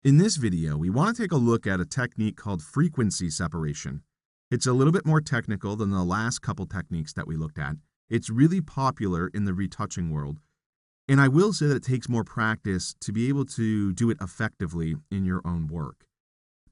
In this video, we want to take a look at a technique called frequency separation. It's a little bit more technical than the last couple techniques that we looked at. It's really popular in the retouching world. And I will say that it takes more practice to be able to do it effectively in your own work.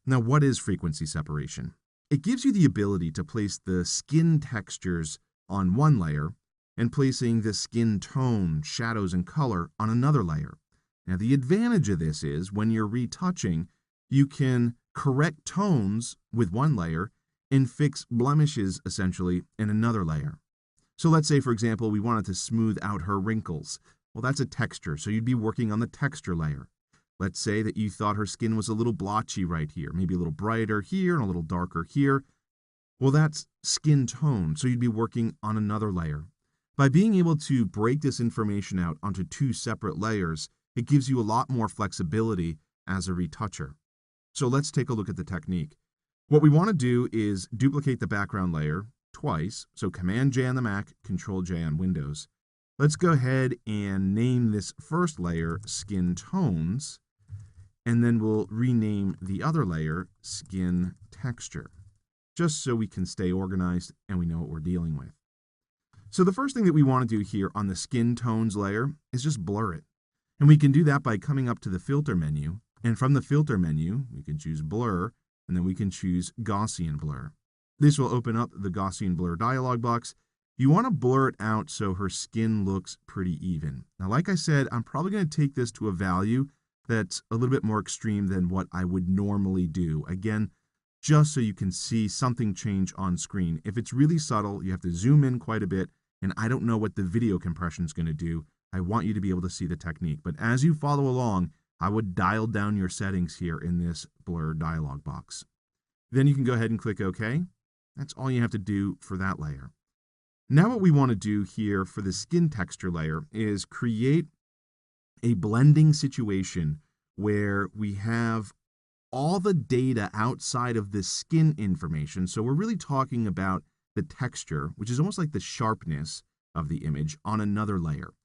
Now, what is frequency separation? It gives you the ability to place the skin textures on one layer and placing the skin tone, shadows, and color on another layer. Now, the advantage of this is when you're retouching, you can correct tones with one layer and fix blemishes, essentially, in another layer. So let's say, for example, we wanted to smooth out her wrinkles. Well, that's a texture, so you'd be working on the texture layer. Let's say that you thought her skin was a little blotchy right here, maybe a little brighter here and a little darker here. Well, that's skin tone, so you'd be working on another layer. By being able to break this information out onto two separate layers, it gives you a lot more flexibility as a retoucher. So let's take a look at the technique. What we want to do is duplicate the background layer twice. So Command-J on the Mac, Control-J on Windows. Let's go ahead and name this first layer Skin Tones, and then we'll rename the other layer Skin Texture, just so we can stay organized and we know what we're dealing with. So the first thing that we want to do here on the Skin Tones layer is just blur it. And we can do that by coming up to the Filter menu, and from the Filter menu, we can choose Blur, and then we can choose Gaussian Blur. This will open up the Gaussian Blur dialog box. You want to blur it out so her skin looks pretty even. Now, like I said, I'm probably going to take this to a value that's a little bit more extreme than what I would normally do. Again, just so you can see something change on screen. If it's really subtle, you have to zoom in quite a bit, and I don't know what the video compression is going to do. I want you to be able to see the technique. But as you follow along, I would dial down your settings here in this blur dialog box. Then you can go ahead and click OK. That's all you have to do for that layer. Now what we want to do here for the skin texture layer is create a blending situation where we have all the data outside of the skin information. So we're really talking about the texture, which is almost like the sharpness of the image, on another layer.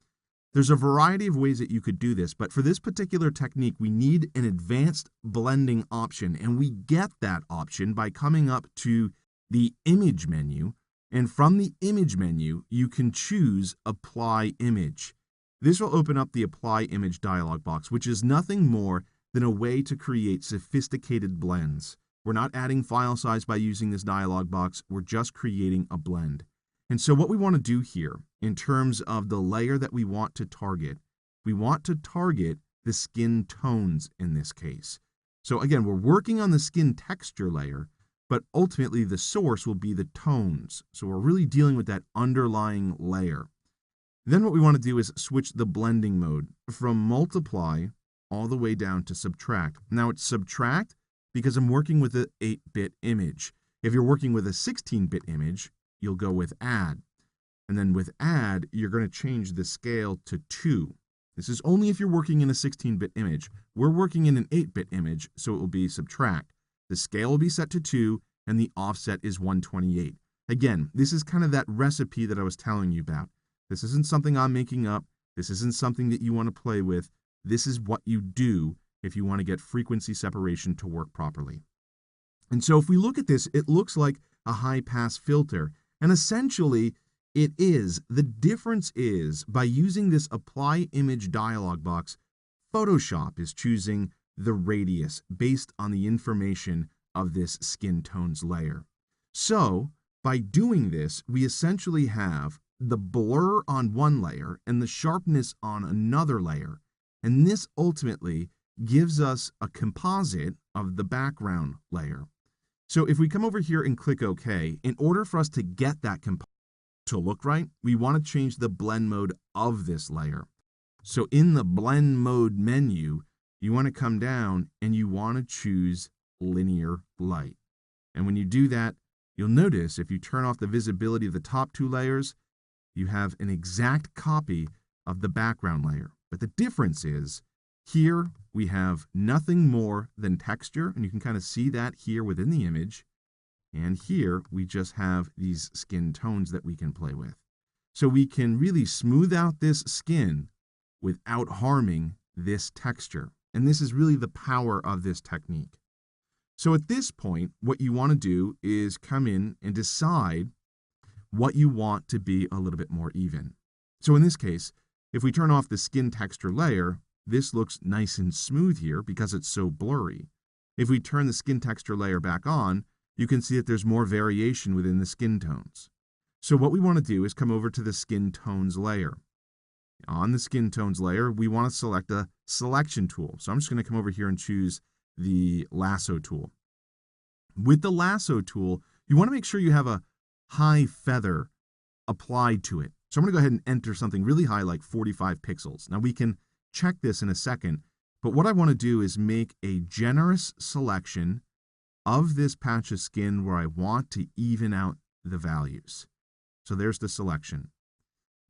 There's a variety of ways that you could do this, but for this particular technique, we need an advanced blending option, and we get that option by coming up to the Image menu, and from the Image menu, you can choose Apply Image. This will open up the Apply Image dialog box, which is nothing more than a way to create sophisticated blends. We're not adding file size by using this dialog box, we're just creating a blend. And so what we want to do here, in terms of the layer that we want to target the skin tones in this case. So again, we're working on the skin texture layer, but ultimately the source will be the tones. So we're really dealing with that underlying layer. Then what we want to do is switch the blending mode from multiply all the way down to subtract. Now it's subtract because I'm working with an 8-bit image. If you're working with a 16-bit image, you'll go with add. And then with add, you're going to change the scale to 2. This is only if you're working in a 16-bit image. We're working in an 8-bit image, so it will be subtract. The scale will be set to 2, and the offset is 128. Again, this is kind of that recipe that I was telling you about. This isn't something I'm making up. This isn't something that you want to play with. This is what you do if you want to get frequency separation to work properly. And so if we look at this, it looks like a high-pass filter. And essentially, it is. The difference is, by using this Apply Image dialog box, Photoshop is choosing the radius based on the information of this skin tones layer. So, by doing this, we essentially have the blur on one layer and the sharpness on another layer. And this ultimately gives us a composite of the background layer. So if we come over here and click OK, in order for us to get that composite to look right, we want to change the blend mode of this layer. So in the blend mode menu, you want to come down and you want to choose linear light. And when you do that, you'll notice if you turn off the visibility of the top two layers, you have an exact copy of the background layer. But the difference is, here we have nothing more than texture, and you can kind of see that here within the image. And here we just have these skin tones that we can play with. So we can really smooth out this skin without harming this texture. And this is really the power of this technique. So at this point, what you want to do is come in and decide what you want to be a little bit more even. So in this case, if we turn off the skin texture layer, this looks nice and smooth here because it's so blurry. If we turn the skin texture layer back on, you can see that there's more variation within the skin tones. So what we want to do is come over to the skin tones layer. On the skin tones layer, we want to select a selection tool. So I'm just going to come over here and choose the lasso tool. With the lasso tool, you want to make sure you have a high feather applied to it. So I'm going to go ahead and enter something really high, like 45 pixels. Now we can check this in a second, but what I want to do is make a generous selection of this patch of skin where I want to even out the values. So there's the selection.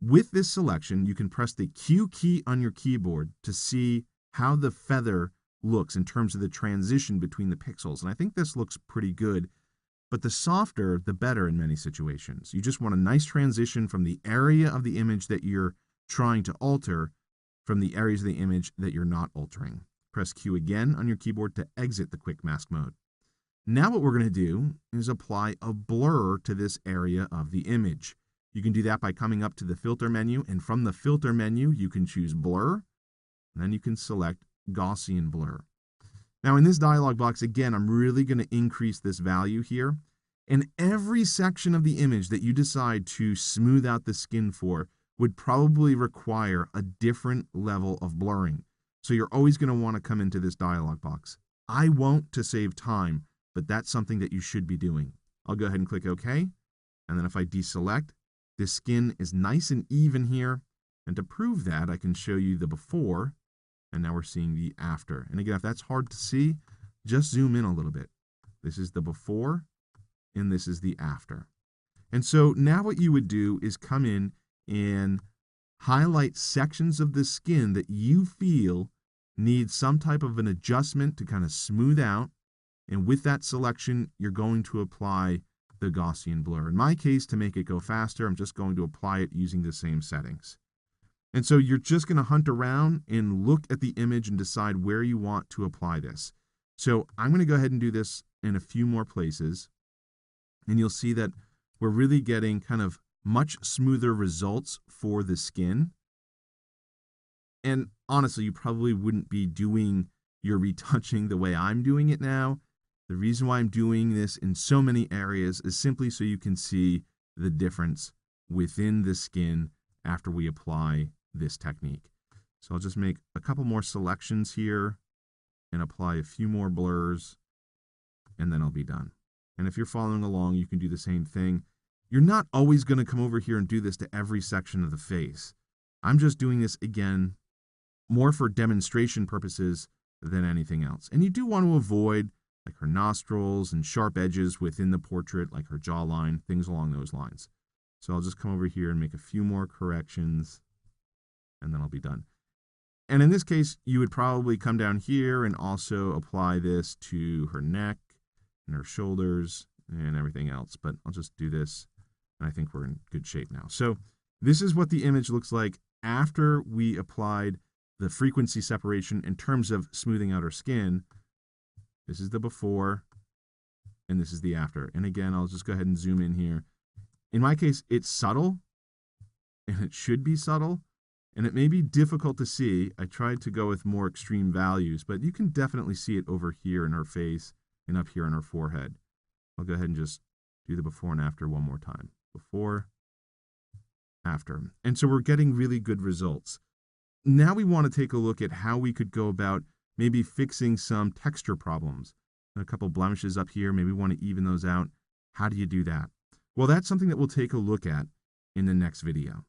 With this selection, you can press the Q key on your keyboard to see how the feather looks in terms of the transition between the pixels. And I think this looks pretty good, but the softer, the better in many situations. You just want a nice transition from the area of the image that you're trying to alter from the areas of the image that you're not altering. Press Q again on your keyboard to exit the quick mask mode. Now what we're going to do is apply a blur to this area of the image. You can do that by coming up to the filter menu, and from the filter menu, you can choose blur, and then you can select Gaussian blur. Now in this dialog box, again, I'm really going to increase this value here, and every section of the image that you decide to smooth out the skin for would probably require a different level of blurring. So you're always going to want to come into this dialog box. I won't to save time, but that's something that you should be doing. I'll go ahead and click OK, and then if I deselect, the skin is nice and even here, and to prove that, I can show you the before, and now we're seeing the after. And again, if that's hard to see, just zoom in a little bit. This is the before, and this is the after. And so now what you would do is come in and highlight sections of the skin that you feel need some type of an adjustment to kind of smooth out. And with that selection, you're going to apply the Gaussian blur. In my case, to make it go faster, I'm just going to apply it using the same settings. And so you're just going to hunt around and look at the image and decide where you want to apply this. So I'm going to go ahead and do this in a few more places, and you'll see that we're really getting kind of much smoother results for the skin. And honestly, you probably wouldn't be doing your retouching the way I'm doing it now. The reason why I'm doing this in so many areas is simply so you can see the difference within the skin after we apply this technique. So I'll just make a couple more selections here and apply a few more blurs, and then I'll be done. And if you're following along, you can do the same thing. You're not always going to come over here and do this to every section of the face. I'm just doing this, again, more for demonstration purposes than anything else. And you do want to avoid like her nostrils and sharp edges within the portrait, like her jawline, things along those lines. So I'll just come over here and make a few more corrections, and then I'll be done. And in this case, you would probably come down here and also apply this to her neck and her shoulders and everything else. But I'll just do this, and I think we're in good shape now. So this is what the image looks like after we applied the frequency separation in terms of smoothing out her skin. This is the before, and this is the after. And again, I'll just go ahead and zoom in here. In my case, it's subtle, and it should be subtle, and it may be difficult to see. I tried to go with more extreme values, but you can definitely see it over here in her face and up here in her forehead. I'll go ahead and just do the before and after one more time. Before, after. And so we're getting really good results. Now we want to take a look at how we could go about maybe fixing some texture problems. A couple blemishes up here, maybe we want to even those out. How do you do that? Well, that's something that we'll take a look at in the next video.